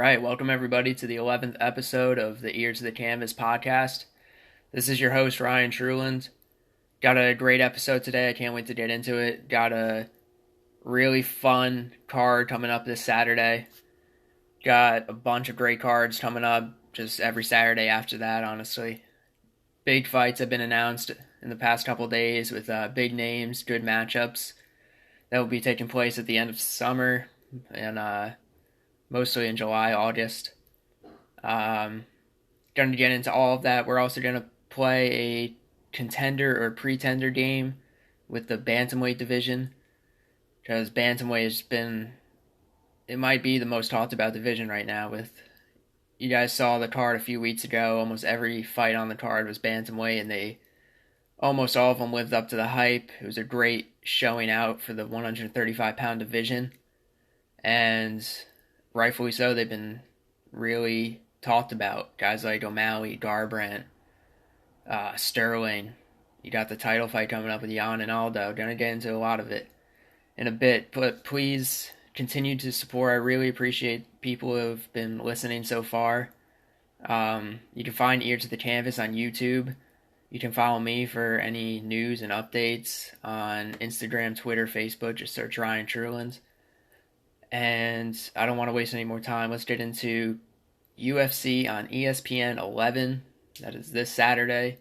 right, welcome everybody to the 11th episode of the Ear to the Canvas podcast. This is your host, Ryan Truland. Got a great episode today. I can't wait to get into it. Got a really fun card coming up this Saturday. Got a bunch of great cards coming up just every Saturday after that, honestly. Big fights have been announced in the past couple days with big names, good matchups that will be taking place at the end of summer and mostly in July, August. Going to get into all of that. We're also going to play a contender or pretender game with the bantamweight division, because bantamweight has been, it might be the most talked about division right now. With you guys saw the card a few weeks ago, almost every fight on the card was bantamweight, and they almost all of them lived up to the hype. It was a great showing out for the 135-pound division, and rightfully so. They've been really talked about. Guys like O'Malley, Garbrandt, Sterling. You got the title fight coming up with Jan and Aldo. Gonna get into a lot of it in a bit, but please continue to support. I really appreciate people who have been listening so far. You can find Ear to the Canvas on YouTube. You can follow me for any news and updates on Instagram, Twitter, Facebook. Just search Ryan Truland. And I don't want to waste any more time. Let's get into UFC on ESPN 11. That is this Saturday.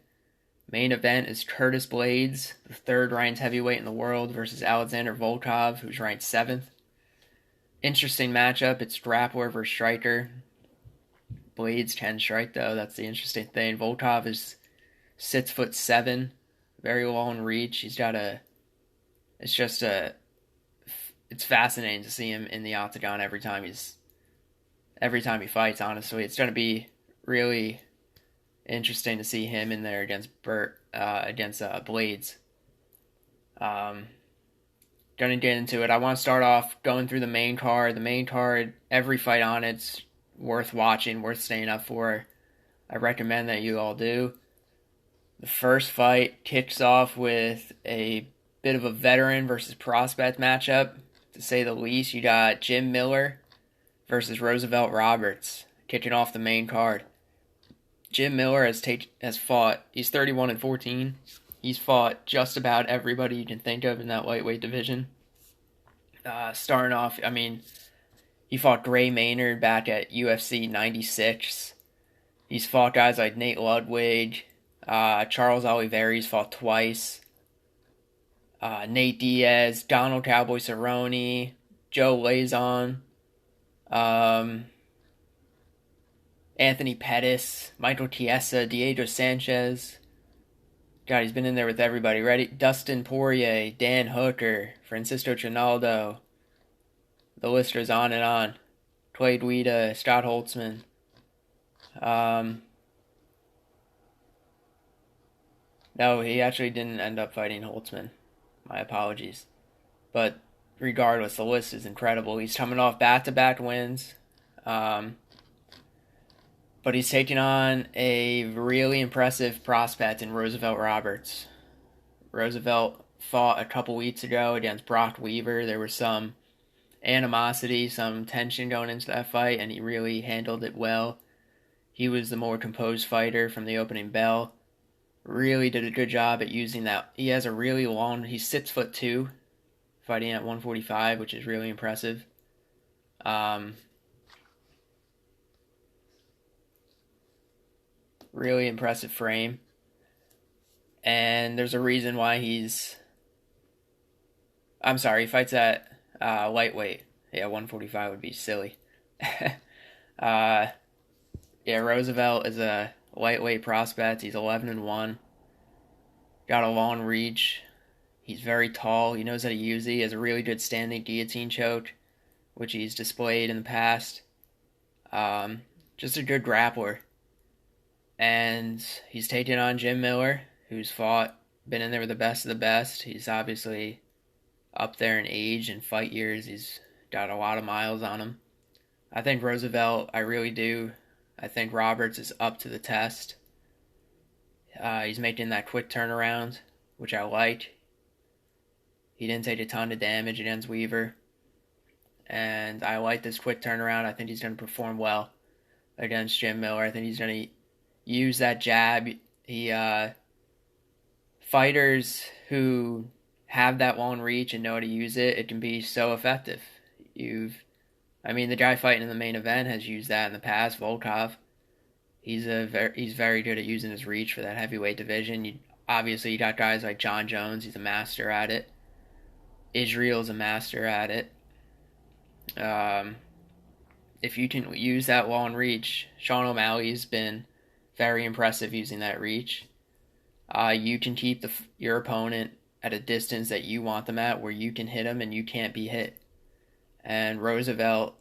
Main event is Curtis Blaydes, the third ranked heavyweight in the world, versus Alexander Volkov, who's ranked 7th. Interesting matchup. It's grappler versus striker. Blaydes can strike, though. That's the interesting thing. Volkov is 6'7", very long reach. He's got it's fascinating to see him in the octagon every time he fights. Honestly, it's going to be really interesting to see him in there against Blaydes. Going to get into it. I want to start off going through the main card. The main card, every fight on it's worth watching, worth staying up for. I recommend that you all do. The first fight kicks off with a bit of a veteran versus prospect matchup, to say the least. You got Jim Miller versus Roosevelt Roberts kicking off the main card. Jim Miller has fought. He's 31-14. He's fought just about everybody you can think of in that lightweight division. Starting off, he fought Gray Maynard back at UFC 96. He's fought guys like Nate Ludwig, Charles Oliveira. He's fought twice. Nate Diaz, Donald Cowboy Cerrone, Joe Lauzon, Anthony Pettis, Michael Chiesa, Diego Sanchez. God, he's been in there with everybody. Ready? Dustin Poirier, Dan Hooker, Francisco Trinaldo. The list goes on and on. Clay Guida, Scott Holtzman. No, he actually didn't end up fighting Holtzman. My apologies. But regardless, the list is incredible. He's coming off back-to-back wins. But he's taking on a really impressive prospect in Roosevelt Roberts. Roosevelt fought a couple weeks ago against Brock Weaver. There was some animosity, some tension going into that fight, and he really handled it well. He was the more composed fighter from the opening bell. Really did a good job at using that. He has a really long, he's 6'2", fighting at 145, which is really impressive. Really impressive frame. And there's a reason why he fights at lightweight. Yeah, 145 would be silly. Roosevelt is a lightweight prospect. He's 11-1. Got a long reach. He's very tall. He knows how to use it. He has a really good standing guillotine choke, which he's displayed in the past. Just a good grappler. And he's taking on Jim Miller, who's been in there with the best of the best. He's obviously up there in age and fight years. He's got a lot of miles on him. I think Roosevelt, I really do. I think Roberts is up to the test. He's making that quick turnaround, which I like. He didn't take a ton of damage against Weaver. and I like this quick turnaround. I think he's going to perform well against Jim Miller. I think he's going to use that jab. Fighters who have that long reach and know how to use it, it can be so effective. The guy fighting in the main event has used that in the past, Volkov. He's very good at using his reach for that heavyweight division. Obviously, you got guys like John Jones. He's a master at it. Israel's a master at it. If you can use that long reach, Sean O'Malley's been very impressive using that reach. You can keep your opponent at a distance that you want them at, where you can hit them and you can't be hit. And Roosevelt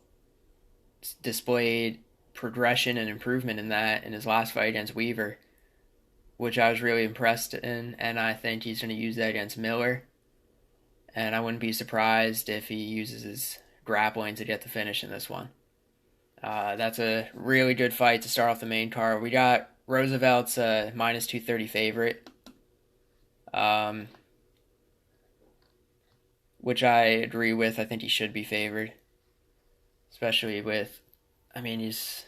displayed progression and improvement in that in his last fight against Weaver, which I was really impressed in, and I think he's going to use that against Miller. And I wouldn't be surprised if he uses his grappling to get the finish in this one. That's a really good fight to start off the main card. We got Roosevelt's minus 230 favorite, which I agree with. I think he should be favored, especially with, he's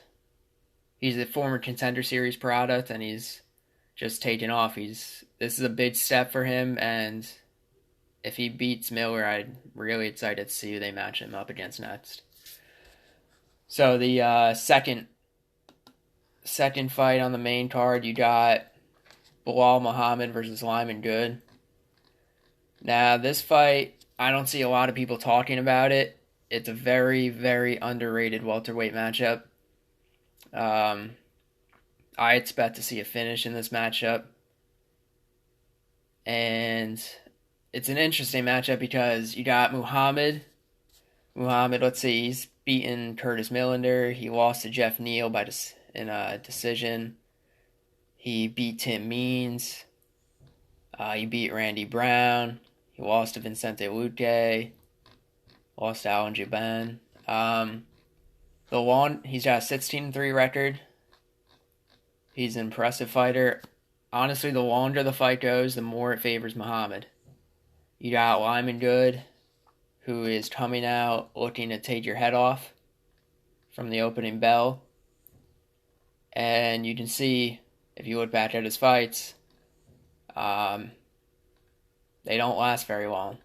a former Contender Series product, and he's just taken off. This is a big step for him, and if he beats Miller, I'm really excited to see who they match him up against next. So the second fight on the main card, you got Bilal Muhammad versus Lyman Good. Now, this fight, I don't see a lot of people talking about it. It's a very, very underrated welterweight matchup. I expect to see a finish in this matchup. And it's an interesting matchup because you got Muhammad, let's see, he's beaten Curtis Millender. He lost to Jeff Neal in a decision. He beat Tim Means. He beat Randy Brown. He lost to Vicente Luque. Lost to Alan Juban. He's got a 16-3 record. He's an impressive fighter. Honestly, the longer the fight goes, the more it favors Muhammad. You got Lyman Good, who is coming out looking to take your head off from the opening bell. And you can see, if you look back at his fights, they don't last very long,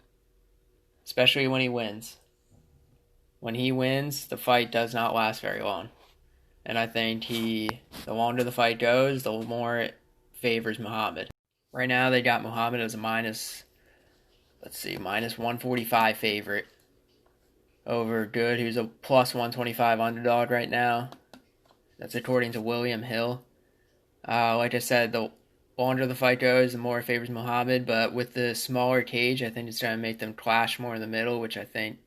especially when he wins. When he wins, the fight does not last very long. And I think the longer the fight goes, the more it favors Muhammad. Right now, they got Muhammad as a minus 145 favorite over Good, who's a plus 125 underdog right now. That's according to William Hill. Like I said, the longer the fight goes, the more it favors Muhammad, but with the smaller cage, I think it's trying to make them clash more in the middle, which I think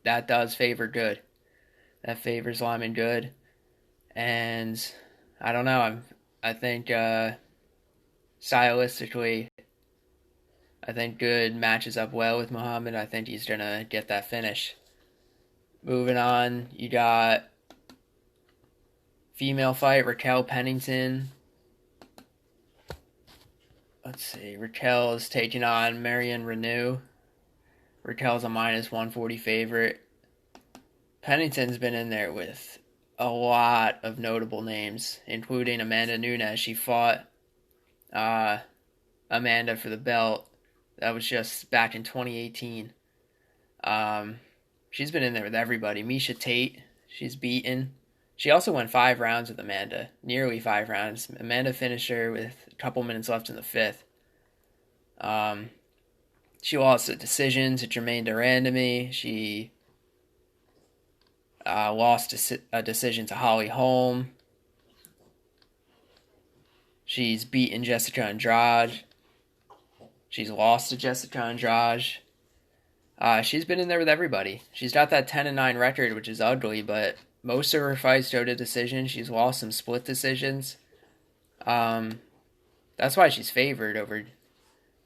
that does favor Good. That favors Lyman Good. And I don't know, I think stylistically, I think Good matches up well with Muhammad. I think he's going to get that finish. Moving on, you got female fight, Raquel Pennington. Let's see, Raquel is taking on Marion Reneau. Raquel's a minus 140 favorite. Pennington's been in there with a lot of notable names, including Amanda Nunes. She fought Amanda for the belt. That was just back in 2018. She's been in there with everybody. Miesha Tate, she's beaten. She also went 5 rounds with Amanda, nearly 5 rounds. Amanda finished her with a couple minutes left in the 5th. She lost a decision to Jermaine Durandamy. She lost a decision to Holly Holm. She's beaten Jessica Andrade. She's lost to Jessica Andrade. She's been in there with everybody. She's got that 10-9 record, which is ugly, but most of her fights go to decision. She's lost some split decisions. That's why she's favored over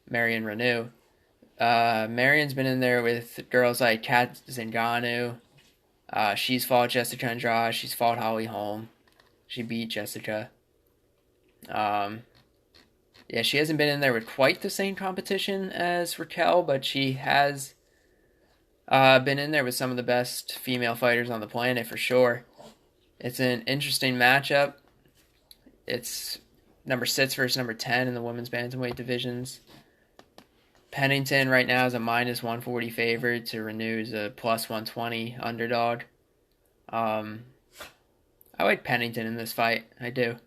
Marion Reneau. Marion's been in there with girls like Kat Zingano. She's fought Jessica Andrade. She's fought Holly Holm. She beat Jessica. She hasn't been in there with quite the same competition as Raquel, but she has Been in there with some of the best female fighters on the planet for sure. It's an interesting matchup. It's number 6 versus number 10 in the women's bantamweight divisions. Pennington right now is a minus 140 favorite to Renew is a plus 120 underdog. I like Pennington in this fight. I do.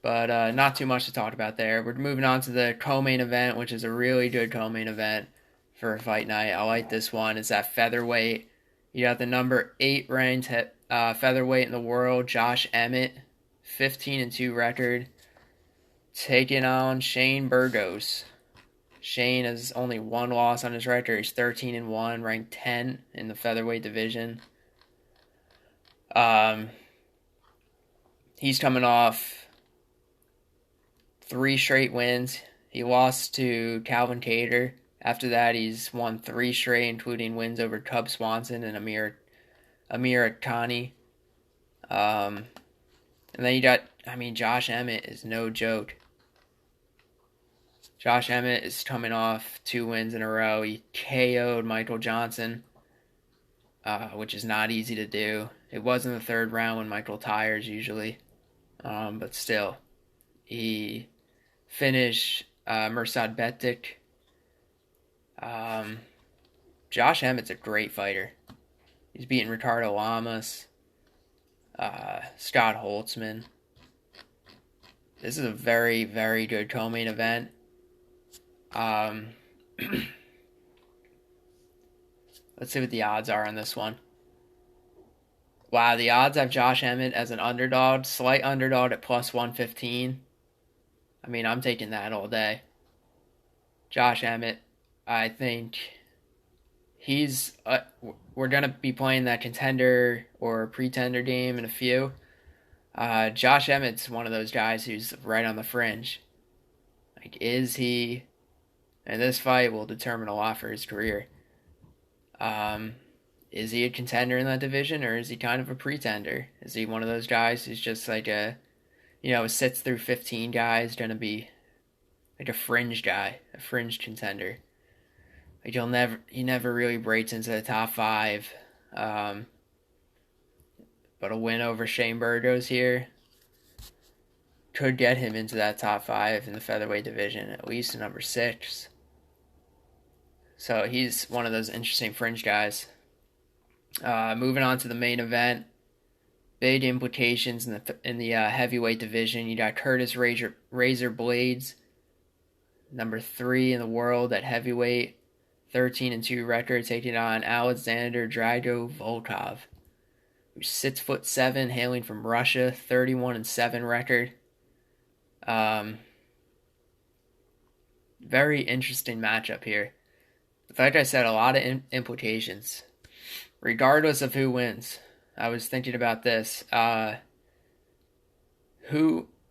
But not too much to talk about there. We're moving on to the co-main event, which is a really good co-main event for a fight night. I like this one. It's at featherweight. You got the number 8 ranked featherweight in the world, Josh Emmett, 15-2 record, taking on Shane Burgos. Shane has only one loss on his record. He's 13-1, ranked 10 in the featherweight division. He's coming off 3 straight wins. He lost to Calvin Kattar. After that, he's won 3 straight, including wins over Cub Swanson and Amir Khani. And then you got, Josh Emmett is no joke. Josh Emmett is coming off 2 wins in a row. He KO'd Michael Johnson, which is not easy to do. It was in the 3rd round when Michael tires usually. But still, he finished Mirsad Bektic. Josh Emmett's a great fighter. He's beaten Ricardo Lamas, Scott Holtzman. This is a very, very good co-main event. Let's see what the odds are on this one. Wow, the odds have Josh Emmett as an underdog, slight underdog at plus 115. I'm taking that all day. Josh Emmett, I think he's... we're going to be playing that contender or pretender game in a few. Josh Emmett's one of those guys who's right on the fringe. Is he... And this fight will determine a lot for his career. Is he a contender in that division, or is he kind of a pretender? Is he one of those guys who's just like a sits through 15 guys, gonna be like a fringe guy, a fringe contender? He never really breaks into the top 5. But a win over Shane Burgos here could get him into that top 5 in the featherweight division, at least to number 6. So he's one of those interesting fringe guys. Moving on to the main event, big implications in the heavyweight division. You got Curtis Razor Blaydes, number 3 in the world at heavyweight, 13-2 record, taking on Alexander Drago Volkov, who's 6'7", hailing from Russia, 31-7 record. Very interesting matchup here. Like I said, a lot of implications. Regardless of who wins, I was thinking about this.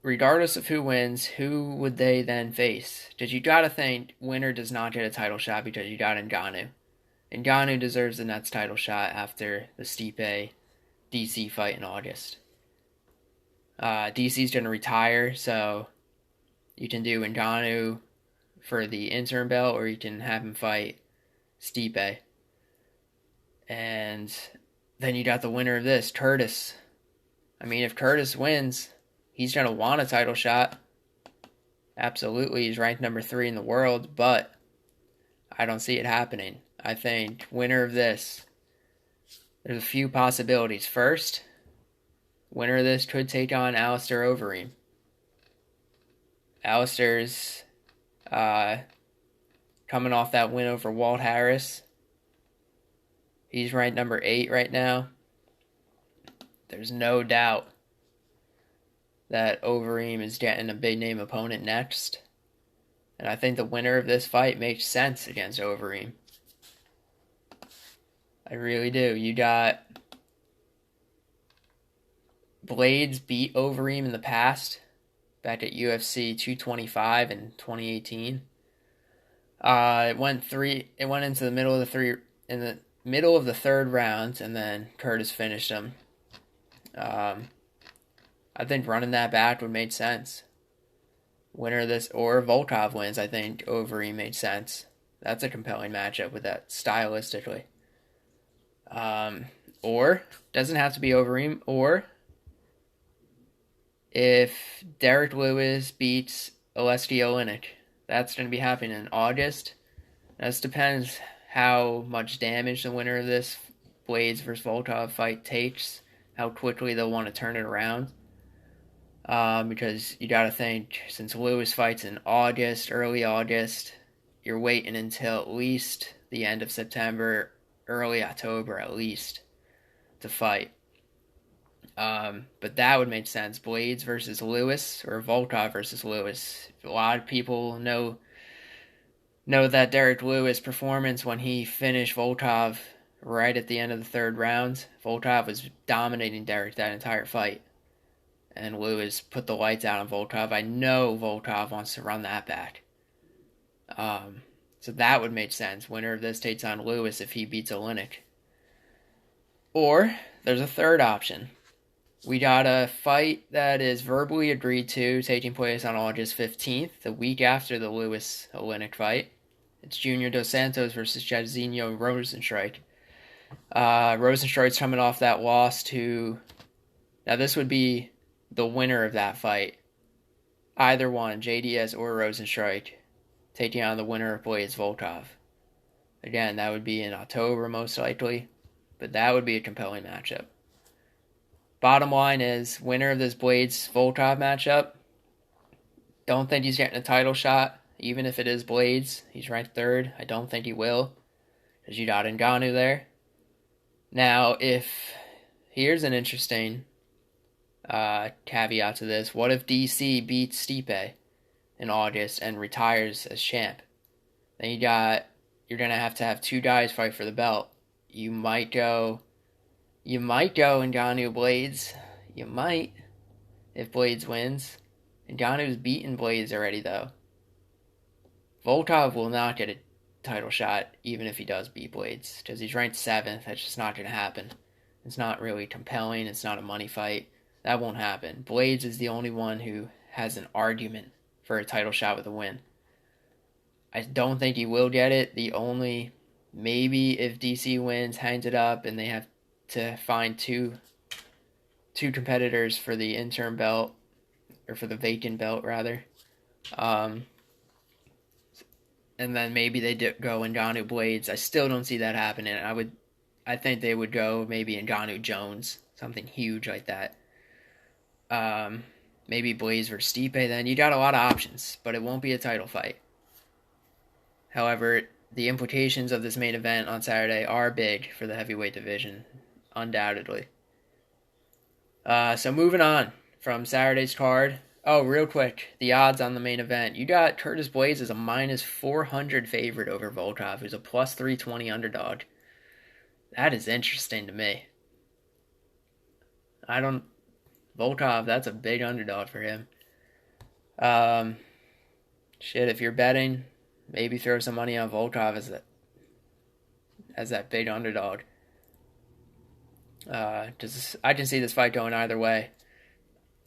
Regardless of who wins, who would they then face? Because you gotta think winner does not get a title shot because you got Ngannou. Ngannou deserves the next title shot after the Stipe DC fight in August. DC's gonna retire, so you can do Ngannou for the interim belt, or you can have him fight Stipe. And then you got the winner of this, Curtis. If Curtis wins, he's going to want a title shot. Absolutely, he's ranked number 3 in the world, but I don't see it happening. I think winner of this, there's a few possibilities. First, winner of this could take on Alistair Overeem. Alistair's coming off that win over Walt Harris. He's ranked number 8 right now. There's no doubt that Overeem is getting a big name opponent next. And I think the winner of this fight makes sense against Overeem. I really do. You got Blaydes beat Overeem in the past, back at UFC 225 in 2018. It went into the middle of the middle of the 3rd round, and then Curtis finished him. I think running that back would make sense. Winner of this, or Volkov wins, I think Overeem made sense. That's a compelling matchup with that stylistically. Or doesn't have to be Overeem. Or if Derek Lewis beats Oleksiy Oleinik, that's going to be happening in August. This depends how much damage the winner of this Blaydes versus Volkov fight takes, how quickly they'll want to turn it around. Because you got to think, since Lewis fights in August, early August, you're waiting until at least the end of September, early October at least, to fight. But that would make sense. Blaydes versus Lewis or Volkov versus Lewis. A lot of people know that Derek Lewis' performance when he finished Volkov right at the end of the third round. Volkov was dominating Derek that entire fight. And Lewis put the lights out on Volkov. I know Volkov wants to run that back. So that would make sense. Winner of this takes on Lewis if he beats Oleinik. Or there's a third option. We got a fight that is verbally agreed to, taking place on August 15th, the week after the Lewis-Oleinik fight. It's Junior Dos Santos versus Jairzinho Rozenstruik. Rozenstruik's coming off that loss to... Now this would be the winner of that fight. Either one, JDS or Rozenstruik, taking on the winner of Blaydes Volkov. Again, that would be in October most likely, but that would be a compelling matchup. Bottom line is, winner of this Blaydes Volkov matchup, don't think he's getting a title shot, even if it is Blaydes. He's ranked third. I don't think he will, because you got Ngannou there. Now, here's an interesting caveat to this. What if DC beats Stipe in August and retires as champ? Then you're going to have 2 guys fight for the belt. You might go Ngannou Blaydes. You might, if Blaydes wins. Ngannou's beaten Blaydes already, though. Volkov will not get a title shot, even if he does beat Blaydes, because he's ranked 7th. That's just not going to happen. It's not really compelling. It's not a money fight. That won't happen. Blaydes is the only one who has an argument for a title shot with a win. I don't think he will get it. Maybe if DC wins, hangs it up, and they have to find two competitors for the interim belt, or for the vacant belt, rather. And then maybe they go Ngannou Blaydes. I still don't see that happening. I think they would go maybe Ngannou Jones, something huge like that. Maybe Blaydes versus Stipe. Then you got a lot of options, but it won't be a title fight. However, the implications of this main event on Saturday are big for the heavyweight division, undoubtedly. So moving on from Saturday's card. Oh, real quick, the odds on the main event. You got Curtis Blaydes as a minus 400 favorite over Volkov, who's a plus 320 underdog. That is interesting to me. Volkov, that's a big underdog for him. If you're betting, maybe throw some money on Volkov as that big underdog. Because I can see this fight going either way.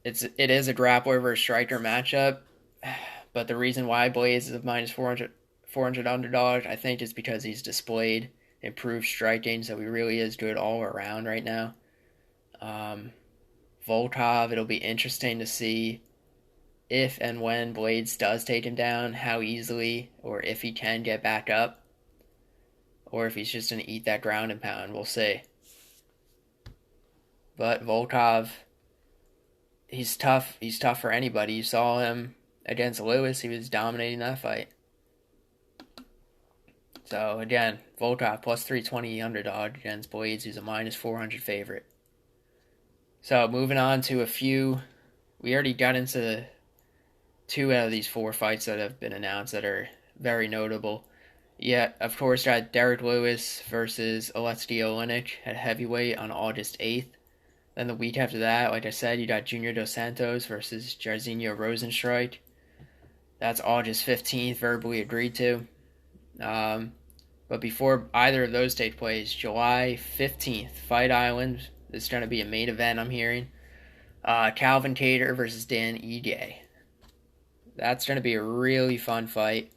It is a grappler versus striker matchup, but the reason why Blaydes is a minus 400 underdog, I think, is because he's displayed improved striking, so he really is good all around right now. Volkov, it'll be interesting to see if and when Blaydes does take him down, how easily, or if he can get back up, or if he's just going to eat that ground and pound. We'll see. But Volkov, he's tough. He's tough for anybody. You saw him against Lewis. He was dominating that fight. So, again, Volkov plus 320 underdog against Blaydes, who's a minus 400 favorite. So, moving on to a few. We already got into 2 out of these 4 fights that have been announced that are very notable. Yeah, of course, got Derek Lewis versus Oleksiy Oleinik at heavyweight on August 8th. Then the week after that, like I said, you got Junior Dos Santos versus Jairzinho Rozenstruik. That's August 15th, verbally agreed to. But before either of those take place, July 15th, Fight Island. This is going to be a main event, I'm hearing. Calvin Kattar versus Dan Ige. That's going to be a really fun fight.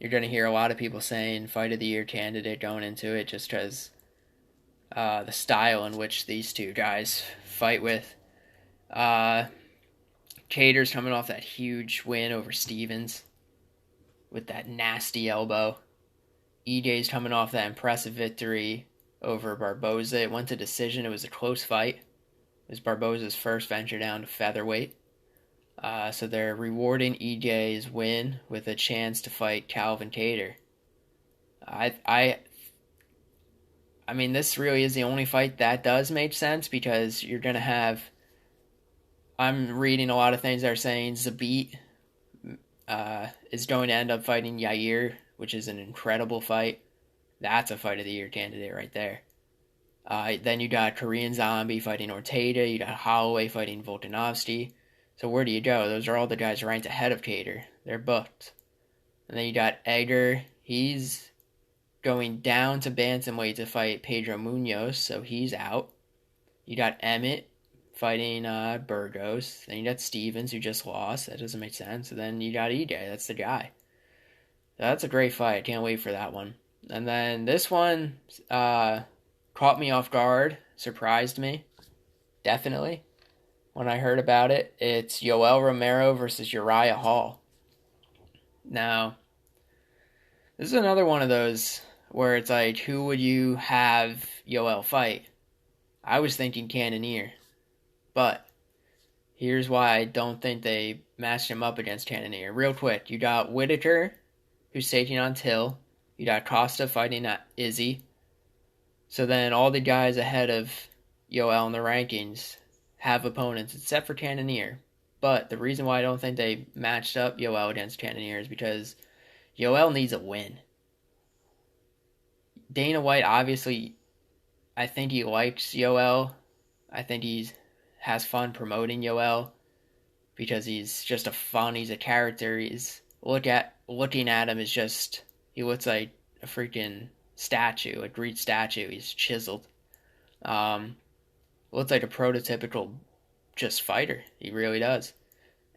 you're going to hear a lot of people saying fight of the year candidate going into it just because the style in which these two guys fight with. Cater's coming off that huge win over Stevens with that nasty elbow. EJ's coming off that impressive victory over Barboza. It went to decision. It was a close fight. It was Barboza's first venture down to featherweight. So they're rewarding EJ's win with a chance to fight Calvin Cater. I mean, this really is the only fight that does make sense because you're going to have. I'm reading a lot of things that are saying Zabit is going to end up fighting Yair, which is an incredible fight. That's a fight of the year candidate right there. Then you got Korean Zombie fighting Ortega. You got Holloway fighting Volkanovski. So where do you go? Those are all the guys ranked ahead of Cater. They're booked. And then you got Egger. He's going down to bantamweight to fight Pedro Munoz, so he's out. You got Emmett fighting Burgos. Then you got Stevens, who just lost. That doesn't make sense. And then you got EJ. That's the guy. So that's a great fight. Can't wait for that one. And then this one caught me off guard. Surprised me. Definitely. When I heard about it, it's Yoel Romero versus Uriah Hall. Now, this is another one of those where it's like, who would you have Yoel fight? I was thinking Cannonier. But here's why I don't think they matched him up against Cannonier. Real quick, you got Whitaker, who's taking on Till. You got Costa fighting Izzy. So then all the guys ahead of Yoel in the rankings have opponents, except for Cannonier. But the reason why I don't think they matched up Yoel against Cannonier is because Yoel needs a win. Dana White, obviously, I think he likes Yoel. I think he has fun promoting Yoel because he's just he's a character. Looking at him is just, he looks like a freaking statue, a Greek statue. He's chiseled. Looks like a prototypical just fighter. He really does.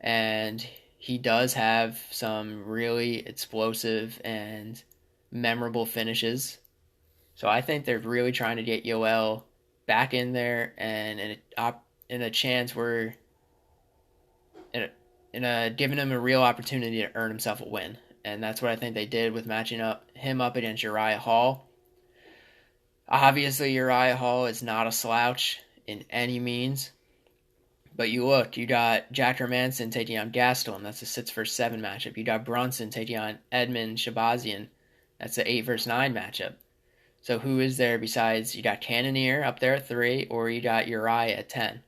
And he does have some really explosive and memorable finishes. So I think they're really trying to get Yoel back in there and in a chance where giving him a real opportunity to earn himself a win. And that's what I think they did with matching him up against Uriah Hall. Obviously, Uriah Hall is not a slouch in any means. But you got Jack Hermanson taking on Gastelum. That's a 6-7 matchup. You got Brunson taking on Edmund Shabazian. That's an 8-9 matchup. So who is there besides, you got Cannonier up there at 3, or you got Uriah at 10?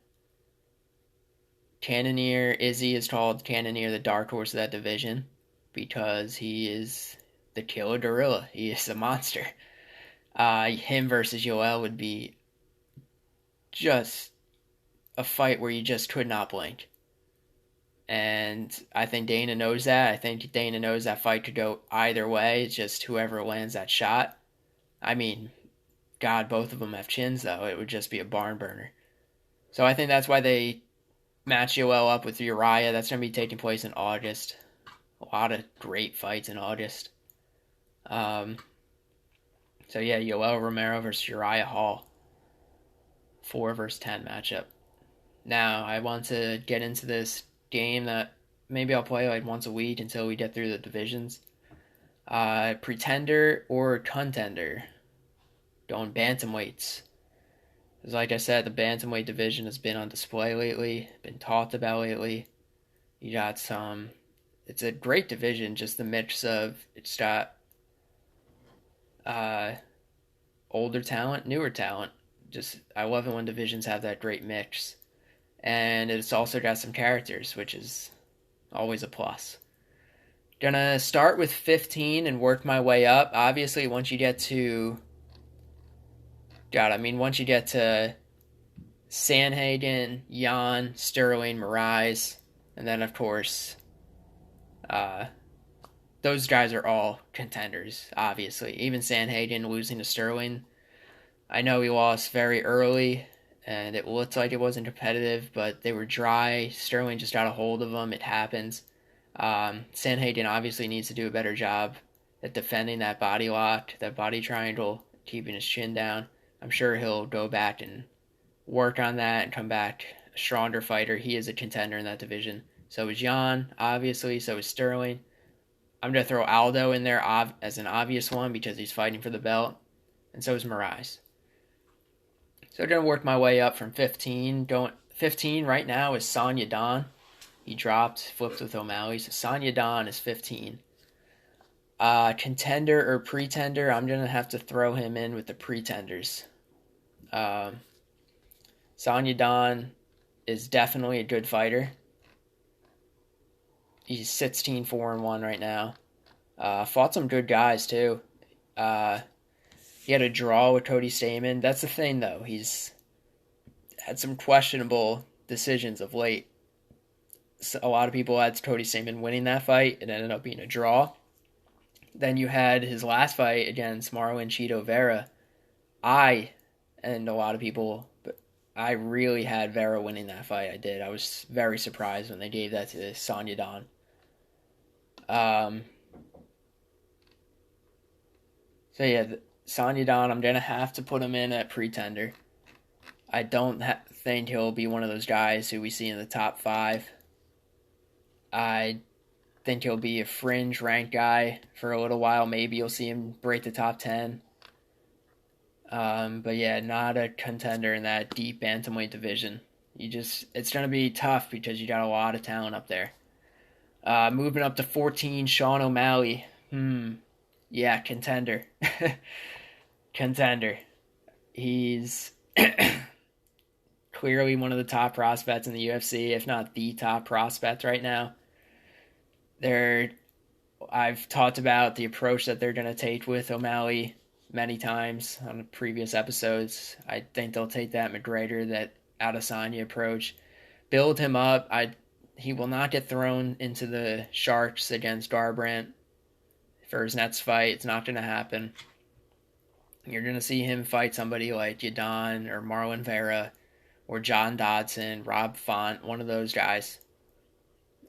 Cannonier, Izzy is called Cannonier the dark horse of that division because he is the killer gorilla. He is a monster. Him versus Yoel would be just a fight where you just could not blink. And I think Dana knows that. I think Dana knows that fight could go either way. It's just whoever lands that shot. I mean, God, both of them have chins, though. It would just be a barn burner. So I think that's why they match Yoel up with Uriah. That's going to be taking place in August. A lot of great fights in August. So yeah, Yoel Romero versus Uriah Hall. 4-10 matchup. Now, I want to get into this game that maybe I'll play like once a week until we get through the divisions. Pretender or Contender. Going bantamweights. Because like I said, the bantamweight division has been on display lately, been talked about lately. You got it's a great division, just the mix of, it's got older talent, newer talent. Just, I love it when divisions have that great mix. And it's also got some characters, which is always a plus. Gonna start with 15 and work my way up. Obviously, once you get to Sanhagen, Jan, Sterling, Moraes, and then, of course, those guys are all contenders, obviously. Even Sanhagen losing to Sterling. I know he lost very early, and it looked like it wasn't competitive, but they were dry. Sterling just got a hold of them. It happens. Sanhagen obviously needs to do a better job at defending that body lock, that body triangle, keeping his chin down. I'm sure he'll go back and work on that and come back a stronger fighter. He is a contender in that division. So is Jan, obviously. So is Sterling. I'm going to throw Aldo in there as an obvious one because he's fighting for the belt. And so is Moraes. So I'm going to work my way up from 15. 15 right now is Sonya Don. He flipped with O'Malley. So Sonya Don is 15. Contender or pretender, I'm going to have to throw him in with the pretenders. Sonya Don is definitely a good fighter. He's 16-4-1 right now. Fought some good guys too. He had a draw with Cody Stamann. That's the thing though. He's had some questionable decisions of late. So a lot of people had Cody Stamann winning that fight. It ended up being a draw. Then you had his last fight against Marlon Chito Vera. And a lot of people, but I really had Vera winning that fight. I did. I was very surprised when they gave that to Sonya Don. So yeah, Sonya Don, I'm going to have to put him in at pretender. I don't think he'll be one of those guys who we see in the top 5. I think he'll be a fringe ranked guy for a little while. Maybe you'll see him break the top 10. But yeah, not a contender in that deep bantamweight division. It's going to be tough because you got a lot of talent up there. Moving up to 14, Sean O'Malley. Yeah, contender. Contender. He's clearly one of the top prospects in the UFC, if not the top prospect right now. I've talked about the approach that they're going to take with O'Malley many times on the previous episodes. I think they'll take that McGregor, that Adesanya approach. Build him up. He will not get thrown into the Sharks against Garbrandt for his next fight. It's not going to happen. You're going to see him fight somebody like Yadon or Marlon Vera or John Dodson, Rob Font, one of those guys.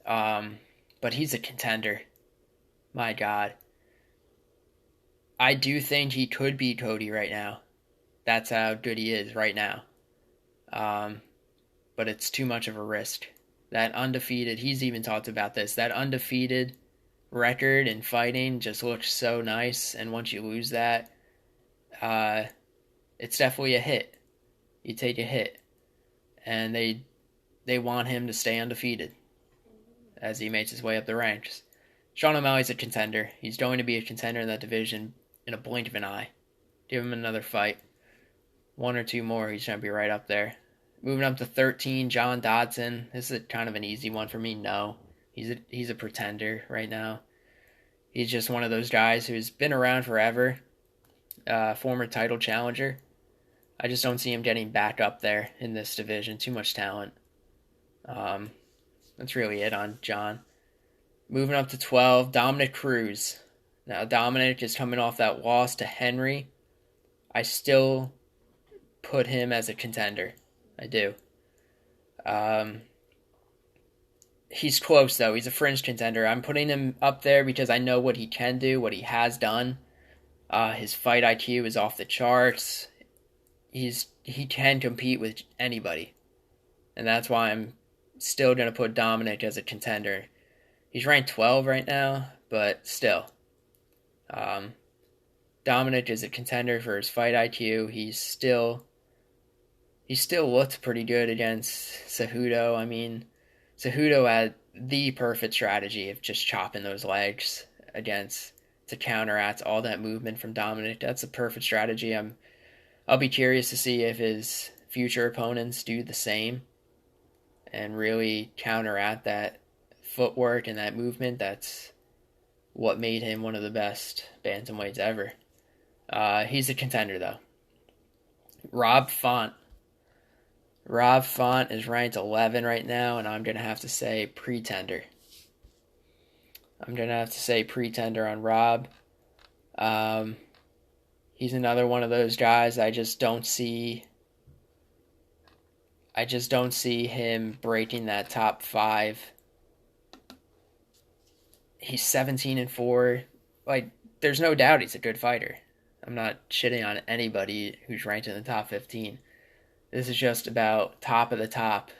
But he's a contender. My God. I do think he could beat Cody right now. That's how good he is right now. But it's too much of a risk. That undefeated, he's even talked about this, that undefeated record in fighting just looks so nice. And once you lose that, it's definitely a hit. You take a hit. And they want him to stay undefeated as he makes his way up the ranks. Sean O'Malley's a contender. He's going to be a contender in that division in a blink of an eye. Give him another fight. 1 or 2 more, he's going to be right up there. Moving up to 13, John Dodson. This is kind of an easy one for me. No, he's a pretender right now. He's just one of those guys who's been around forever. Former title challenger. I just don't see him getting back up there in this division. Too much talent. That's really it on John. Moving up to 12, Dominic Cruz. Now, Dominic is coming off that loss to Henry. I still put him as a contender. I do. He's close, though. He's a fringe contender. I'm putting him up there because I know what he can do, what he has done. His fight IQ is off the charts. He can compete with anybody. And that's why I'm still going to put Dominic as a contender. He's ranked 12 right now, but still. Dominic is a contender for his fight IQ. He still looked pretty good against Cejudo. I mean, Cejudo had the perfect strategy of just chopping those legs to counteract all that movement from Dominic. That's a perfect strategy. I'll be curious to see if his future opponents do the same and really counteract that footwork and that movement. That's what made him one of the best bantamweights ever. He's a contender, though. Rob Font. Rob Font is ranked 11 right now, and I'm going to have to say pretender. I'm going to have to say pretender on Rob. He's another one of those guys I just don't see him breaking that top 5. He's 17-4. Like, there's no doubt he's a good fighter. I'm not shitting on anybody who's ranked in the top 15. This is just about top of the top.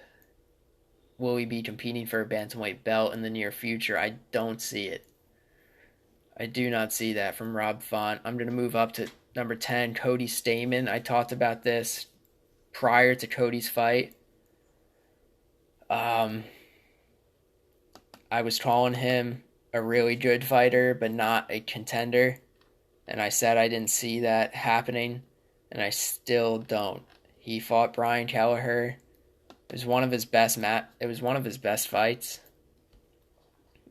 Will he be competing for a bantamweight belt in the near future? I don't see it. I do not see that from Rob Font. I'm going to move up to number 10, Cody Stamann. I talked about this prior to Cody's fight. I was calling him a really good fighter, but not a contender. And I said I didn't see that happening, and I still don't. He fought Brian Kelleher. It was one of his best fights.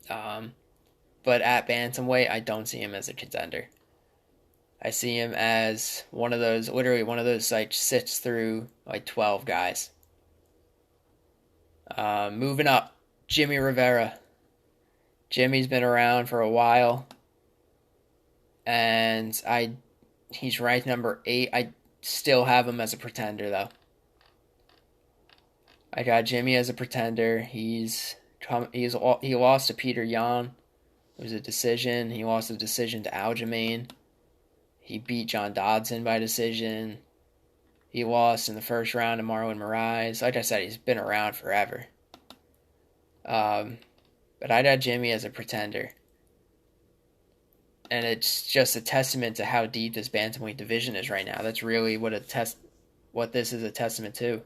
But at bantamweight, I don't see him as a contender. I see him as one of those like sits through like 12 guys. Moving up, Jimmy Rivera. Jimmy's been around for a while, and he's ranked number 8. I still have him as a pretender though. I got Jimmy as a pretender. He lost to Peter Yan. It was a decision. He lost a decision to Aljamain. He beat John Dodson by decision. He lost in the first round to Marlon Moraes. Like I said, he's been around forever. But I'd add Jimmy as a pretender. And it's just a testament to how deep this bantamweight division is right now. That's really what this is a testament to.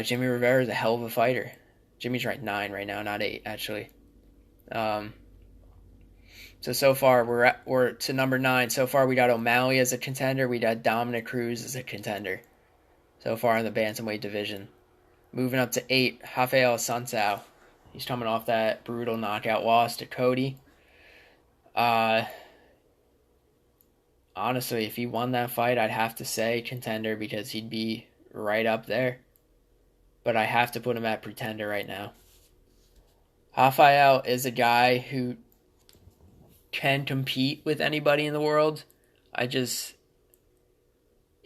Jimmy Rivera is a hell of a fighter. Jimmy's ranked 9 right now, not 8 actually. So far we're to number 9. So far we got O'Malley as a contender. We got Dominic Cruz as a contender. So far in the bantamweight division. Moving up to 8, Rafael Assunção. He's coming off that brutal knockout loss to Cody. Honestly, if he won that fight, I'd have to say contender because he'd be right up there. But I have to put him at pretender right now. Rafael is a guy who can compete with anybody in the world.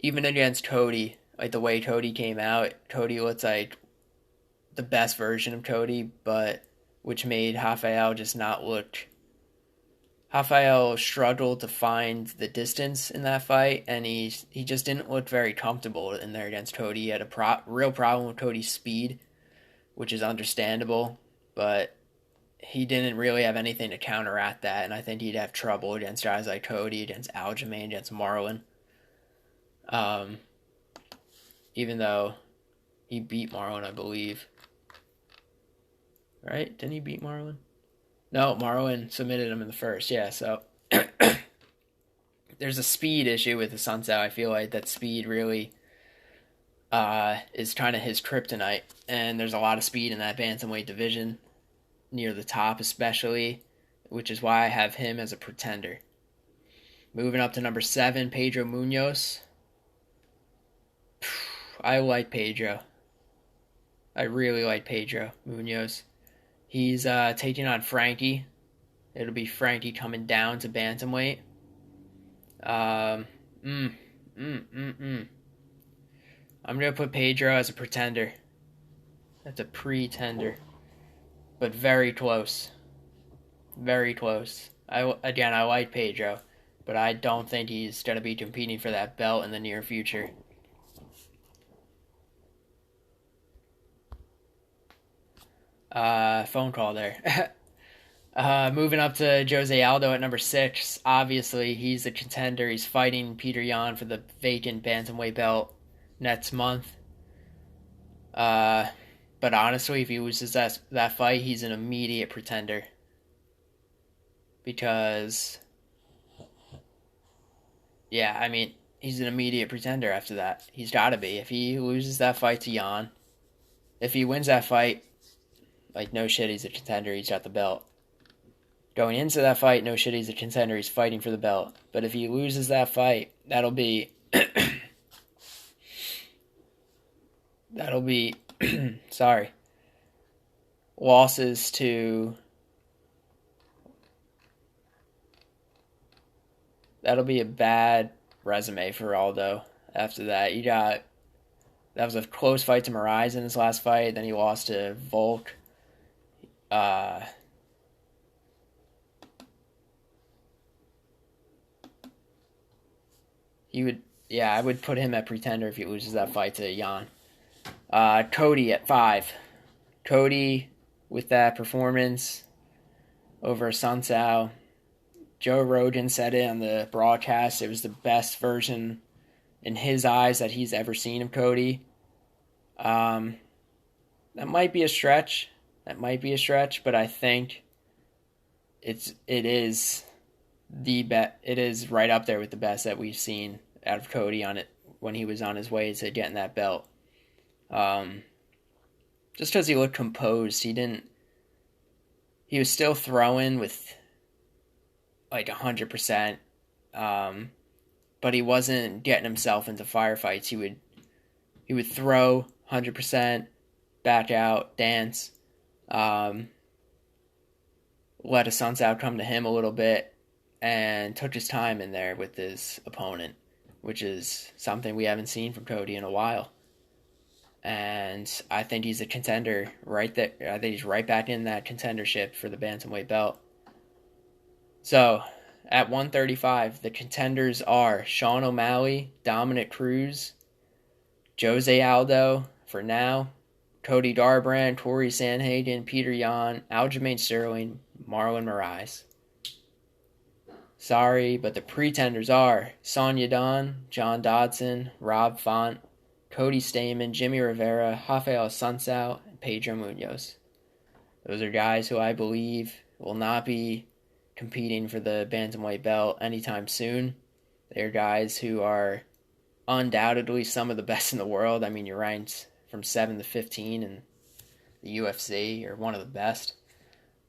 Even against Cody, like the way Cody came out, Cody looked like the best version of Cody, but which made Rafael just not look. Rafael struggled to find the distance in that fight, and he just didn't look very comfortable in there against Cody. He had a real problem with Cody's speed, which is understandable, but he didn't really have anything to counteract that, and I think he'd have trouble against guys like Cody, against Aljamain, against Marlon. Even though he beat Marlon, I believe. Right? Didn't he beat Marlon? No, Marlon submitted him in the first. Yeah, so there's a speed issue with Assunção. I feel like that speed really is kind of his kryptonite, and there's a lot of speed in that bantamweight division, near the top especially, which is why I have him as a pretender. Moving up to number 7, Pedro Munoz. I like Pedro. I really like Pedro Munoz. He's taking on Frankie. It'll be Frankie coming down to bantamweight. I'm gonna put Pedro as a pretender. That's a pretender, but very close. Very close. I like Pedro, but I don't think he's gonna be competing for that belt in the near future. Phone call there. Moving up to Jose Aldo at number 6. Obviously, he's a contender. He's fighting Peter Yan for the vacant bantamweight belt next month. But honestly, if he loses that fight, he's an immediate pretender. Because, yeah, I mean, he's an immediate pretender after that. He's got to be. If he loses that fight to Yan, if he wins that fight, like, no shit, he's a contender. He's got the belt. Going into that fight, no shit, he's a contender. He's fighting for the belt. But if he loses that fight, that'll be... sorry. Losses to... That'll be a bad resume for Aldo after that. That was a close fight to Moraes in his last fight. Then he lost to Volk. He would, yeah, I would put him at pretender if he loses that fight to Jan. Cody at 5. Cody with that performance over Sun Tzu. Joe Rogan said it on the broadcast. It was the best version in his eyes that he's ever seen of Cody. That might be a stretch. But I think it is the best. It is right up there with the best that we've seen out of Cody on it when he was on his way to getting that belt. Just because he looked composed, he was still throwing with like 100%, but he wasn't getting himself into firefights. He would throw 100%, back out, dance, let a Sun Tzu come to him a little bit, and took his time in there with his opponent, which is something we haven't seen from Cody in a while. And I think he's a contender right there. I think he's right back in that contendership for the bantamweight belt. So, at 135, the contenders are Sean O'Malley, Dominic Cruz, Jose Aldo, for now, Cody Garbrandt, Corey Sandhagen, Peter Yan, Aljamain Sterling, Marlon Moraes. Sorry, but the pretenders are Sonya Don, John Dodson, Rob Font, Cody Stamen, Jimmy Rivera, Rafael Sunsao, and Pedro Munoz. Those are guys who I believe will not be competing for the bantamweight belt anytime soon. They're guys who are undoubtedly some of the best in the world. I mean, you're ranked from 7 to 15 in the UFC. You're one of the best.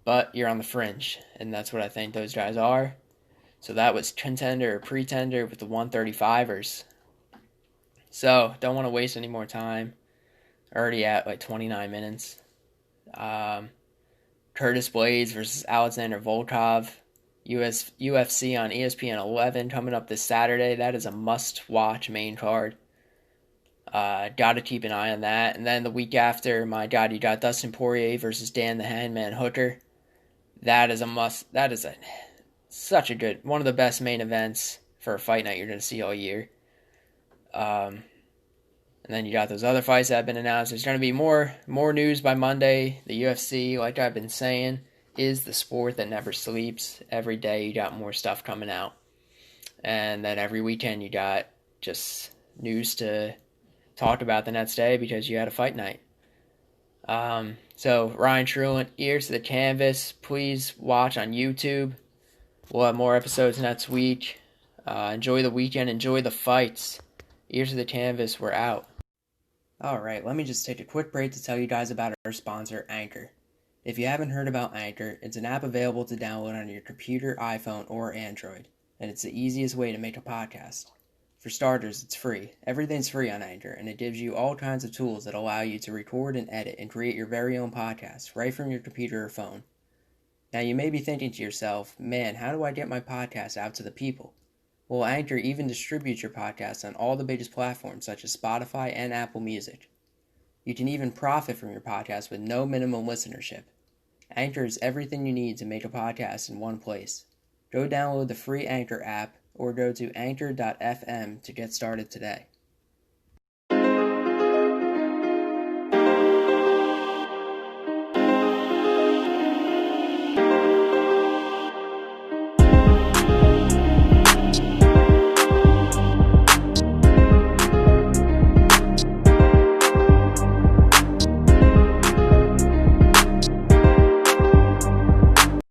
But you're on the fringe, and that's what I think those guys are. So that was contender or pretender with the 135ers. So, don't want to waste any more time. Already at like 29 minutes. Curtis Blaydes versus Alexander Volkov. UFC on ESPN 11 coming up this Saturday. That is a must-watch main card. Got to keep an eye on that. And then the week after, my God, you got Dustin Poirier versus Dan the Handman Hooker. That is a must. That is such a good, one of the best main events for a fight night you're going to see all year. And then you got those other fights that have been announced. There's going to be more news by Monday. The UFC, like I've been saying, is the sport that never sleeps. Every day you got more stuff coming out. And then every weekend you got just news to talk about the next day because you had a fight night. So Ryan Truland, Ears to the Canvas. Please watch on YouTube. We'll have more episodes next week. Enjoy the weekend. Enjoy the fights. Ears to the Canvas, we're out. Alright, let me just take a quick break to tell you guys about our sponsor, Anchor. If you haven't heard about Anchor, it's an app available to download on your computer, iPhone, or Android, and it's the easiest way to make a podcast. For starters, it's free. Everything's free on Anchor, and it gives you all kinds of tools that allow you to record and edit and create your very own podcast right from your computer or phone. Now you may be thinking to yourself, man, how do I get my podcast out to the people? Well, Anchor even distributes your podcast on all the biggest platforms such as Spotify and Apple Music. You can even profit from your podcast with no minimum listenership. Anchor is everything you need to make a podcast in one place. Go download the free Anchor app or go to anchor.fm to get started today.